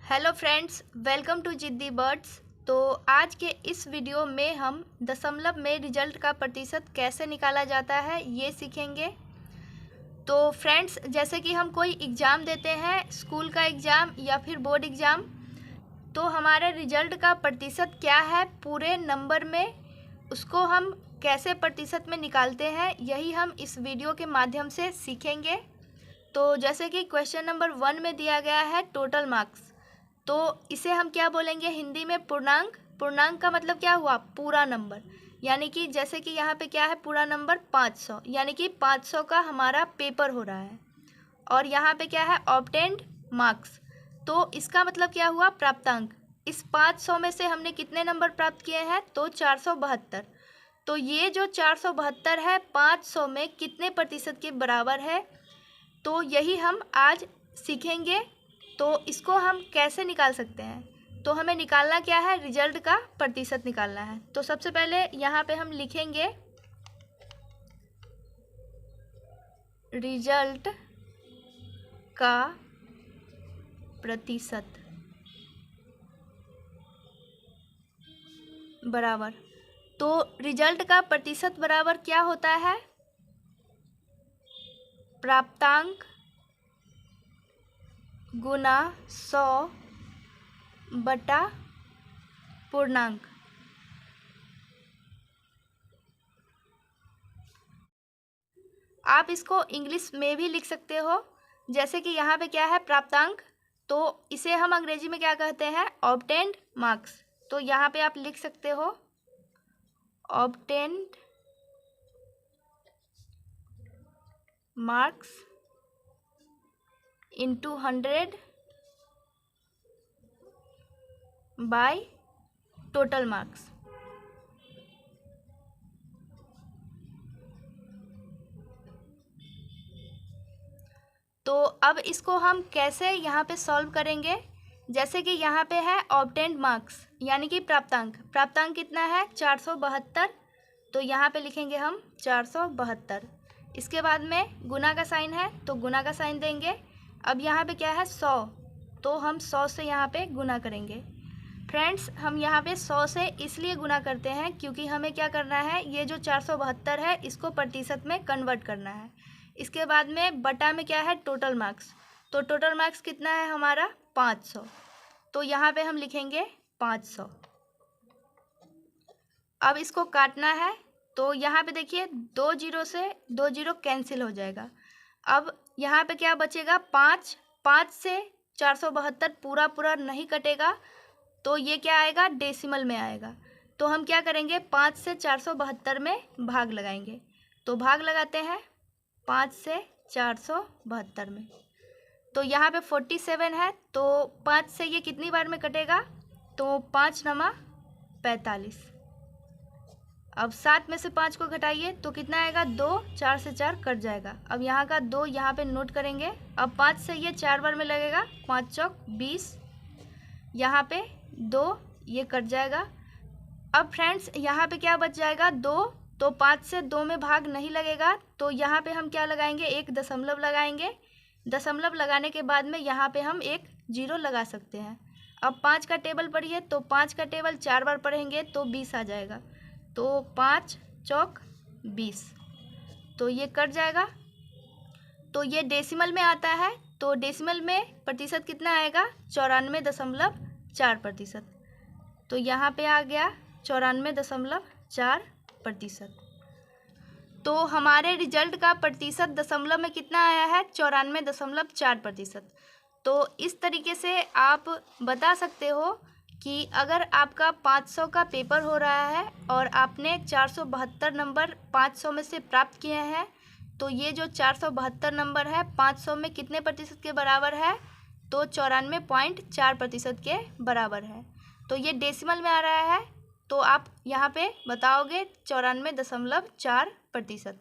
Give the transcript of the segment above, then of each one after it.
Hello friends, welcome to जिद्दी birds. तो आज के इस वीडियो में हम दशमलव में रिजल्ट का प्रतिशत कैसे निकाला जाता है ये सीखेंगे। तो फ्रेंड्स, जैसे कि हम कोई एग्ज़ाम देते हैं, स्कूल का एग्ज़ाम या फिर बोर्ड एग्ज़ाम, तो हमारे रिजल्ट का प्रतिशत क्या है पूरे नंबर में, उसको हम कैसे प्रतिशत में निकालते हैं, यही हम इस वीडियो के माध्यम से सीखेंगे। तो जैसे कि क्वेश्चन नंबर 1 में दिया गया है टोटल मार्क्स, तो इसे हम क्या बोलेंगे हिंदी में? पूर्णांक। पूर्णांक का मतलब क्या हुआ? पूरा नंबर। यानी कि जैसे कि यहाँ पे क्या है? पूरा नंबर 500, यानी कि 500 का हमारा पेपर हो रहा है। और यहाँ पे क्या है? Obtained marks. तो इसका मतलब क्या हुआ? प्राप्तांक। इस 500 में से हमने कितने नंबर प्राप्त किए हैं? तो 472। तो ये जो 472 है 500 में कितने प्रतिशत के बराबर है, तो यही हम आज सीखेंगे। तो इसको हम कैसे निकाल सकते हैं? तो हमें निकालना क्या है? रिजल्ट का प्रतिशत निकालना है। तो सबसे पहले यहाँ पे हम लिखेंगे रिजल्ट का प्रतिशत बराबर, तो रिजल्ट का प्रतिशत बराबर क्या होता है? प्राप्तांक गुना 100 बटा पूर्णांक। आप इसको इंग्लिश में भी लिख सकते हो। जैसे कि यहाँ पे क्या है? प्राप्तांक, तो इसे हम अंग्रेजी में क्या कहते हैं? Obtained marks. तो यहाँ पे आप लिख सकते हो obtained marks into 100 by total marks. तो अब इसको हम कैसे यहाँ पे सॉल्व करेंगे? जैसे कि यहाँ पे है ऑब्टेन्ड मार्क्स यानी कि प्राप्तांक। प्राप्तांक कितना है? 472। तो यहाँ पे लिखेंगे हम 472। इसके बाद में गुना का साइन है तो गुना का साइन देंगे। अब यहाँ पे क्या है? 100, तो हम 100 से यहाँ पे गुना करेंगे। फ्रेंड्स, हम यहाँ पे 100 से इसलिए गुना करते हैं क्योंकि हमें क्या करना है? ये जो 472 है इसको प्रतिशत में कन्वर्ट करना है। इसके बाद में बटा में क्या है? Total marks. तो टोटल मार्क्स कितना है हमारा? 500। तो यहाँ पे हम लिखेंगे 500। अब इसको काटना है तो यहाँ पे देखिए 2 जीरो से 2 जीरो कैंसिल हो जाएगा। अब यहाँ पे क्या बचेगा? 5। 5 से 472 पूरा पूरा नहीं कटेगा, तो ये क्या आएगा? डेसिमल में आएगा। तो हम क्या करेंगे? 5 से 472 में भाग लगाएंगे। तो भाग लगाते हैं 5 से 472 में। तो यहाँ पे 47 है, तो 5 से ये कितनी बार में कटेगा? तो 5 नमा 45। अब 7 में से 5 को घटाइए तो कितना आएगा? 2। 4 से 4 कट जाएगा। अब यहाँ का 2 यहाँ पे नोट करेंगे। अब 5 से ये 4 बार में लगेगा, 5 चौक 20। यहाँ पे 2 ये कट जाएगा। अब फ्रेंड्स यहाँ पे क्या बच जाएगा? 2। तो 5 से 2 में भाग नहीं लगेगा, तो यहाँ पे हम क्या लगाएंगे? एक दशमलव लगाएंगे। दशमलव लगाने के बाद में यहाँ पे हम एक जीरो लगा सकते हैं। अब 5 का टेबल पढ़िए, तो 5 का टेबल 4 बार पढ़ेंगे तो 20 आ जाएगा। तो 5 चौक 20, तो ये कट जाएगा। तो ये डेसिमल में आता है, तो डेसिमल में प्रतिशत कितना आएगा? 94.4%। तो यहाँ पे आ गया 94.4%। तो हमारे रिजल्ट का प्रतिशत दशमलव में कितना आया है? 94.4%। तो इस तरीके से आप बता सकते हो कि अगर आपका 500 का पेपर हो रहा है और आपने 472 नंबर 500 में से प्राप्त किए हैं, तो ये जो 472 नंबर है 500 में कितने प्रतिशत के बराबर है? तो 94.4% के बराबर है। तो ये डेसिमल में आ रहा है, तो आप यहाँ पे बताओगे 94.4%।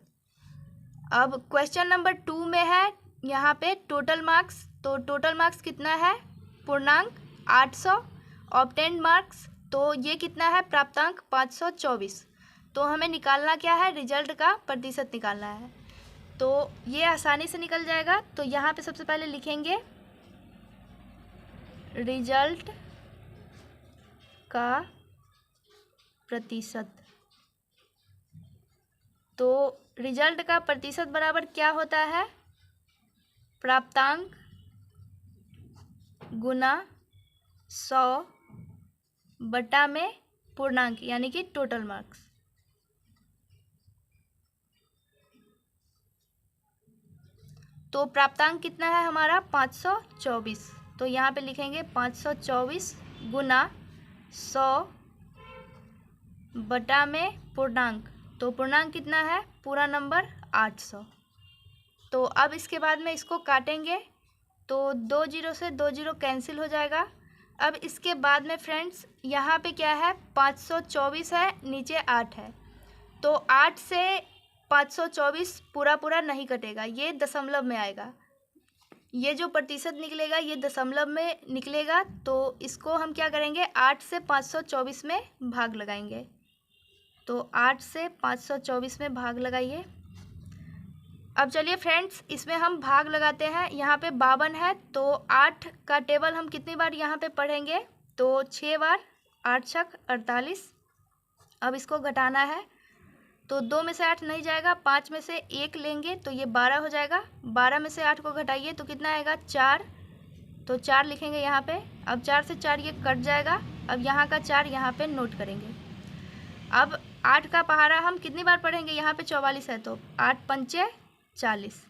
अब क्वेश्चन नंबर 2 में है यहाँ पे टोटल मार्क्स। तो टोटल मार्क्स कितना है? पूर्णांक 800। ऑब्टेन्ड मार्क्स, तो ये कितना है? प्राप्तांक 524। तो हमें निकालना क्या है? रिजल्ट का प्रतिशत निकालना है। तो ये आसानी से निकल जाएगा। तो यहाँ पे सबसे पहले लिखेंगे रिजल्ट का प्रतिशत। तो रिजल्ट का प्रतिशत बराबर क्या होता है? प्राप्तांक गुना 100 बटा में पूर्णांक यानी कि टोटल मार्क्स। तो प्राप्तांक कितना है हमारा? 524। तो यहाँ पे लिखेंगे 524 गुना 100 बटा में पूर्णांक। तो पूर्णांक कितना है? पूरा नंबर 800। तो अब इसके बाद में इसको काटेंगे तो 2 जीरो से 2 जीरो कैंसिल हो जाएगा। अब इसके बाद में फ्रेंड्स यहाँ पे क्या है? 524 है, नीचे 8 है। तो 8 से 524 पूरा पूरा नहीं कटेगा, ये दशमलव में आएगा। ये जो प्रतिशत निकलेगा ये दशमलव में निकलेगा। तो इसको हम क्या करेंगे? 8 से 524 में भाग लगाएंगे। तो 8 से 524 में भाग लगाइए। अब चलिए फ्रेंड्स इसमें हम भाग लगाते हैं। यहाँ पे 52 है तो 8 का टेबल हम कितनी बार यहाँ पे पढ़ेंगे? तो 6 बार। 8 छक 48। अब इसको घटाना है तो 2 में से 8 नहीं जाएगा, 5 में से 1 लेंगे तो ये 12 हो जाएगा। 12 में से 8 को घटाइए तो कितना आएगा? 4। तो 4 लिखेंगे यहाँ पे। अब 4 से 4 ये कट जाएगा। अब यहाँ का 4 यहाँ पे नोट करेंगे। अब 8 का पहाड़ा हम कितनी बार पढ़ेंगे? यहाँ पे 44 है तो 8 पंचे 40।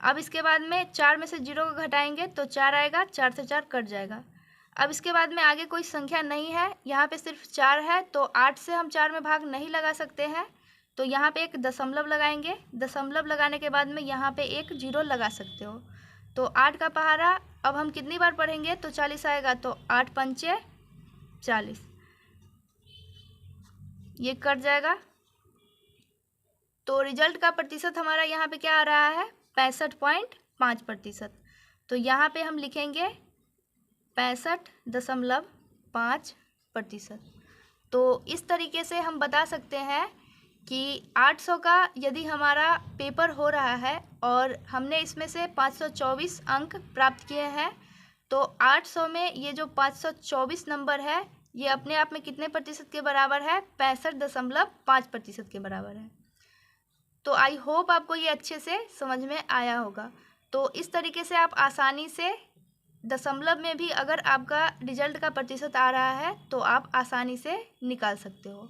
अब इसके बाद में 4 में से 0 को घटाएंगे तो 4 आएगा, 4 से 4 कट जाएगा। अब इसके बाद में आगे कोई संख्या नहीं है, यहाँ पे सिर्फ 4 है तो 8 से हम 4 में भाग नहीं लगा सकते हैं। तो यहाँ पे एक दशमलव लगाएंगे। दशमलव लगाने के बाद में यहाँ पे एक 0 लगा सकते हो। तो 8 का पहाड़ा अब हम कितनी बार पढ़ेंगे? तो 40 आएगा। तो 8 पंचे 40, ये कट जाएगा। तो रिजल्ट का प्रतिशत हमारा यहाँ पे क्या आ रहा है? 65.5%। तो यहाँ पे हम लिखेंगे 65.5%। तो इस तरीके से हम बता सकते हैं कि 800 का यदि हमारा पेपर हो रहा है और हमने इसमें से 524 अंक प्राप्त किए हैं तो 800 में ये जो 524 नंबर है ये अपने आप में कितने प्रतिशत के बराबर है? 65.5% के बराबर है। तो आई होप आपको ये अच्छे से समझ में आया होगा। तो इस तरीके से आप आसानी से दशमलव में भी अगर आपका रिजल्ट का प्रतिशत आ रहा है तो आप आसानी से निकाल सकते हो।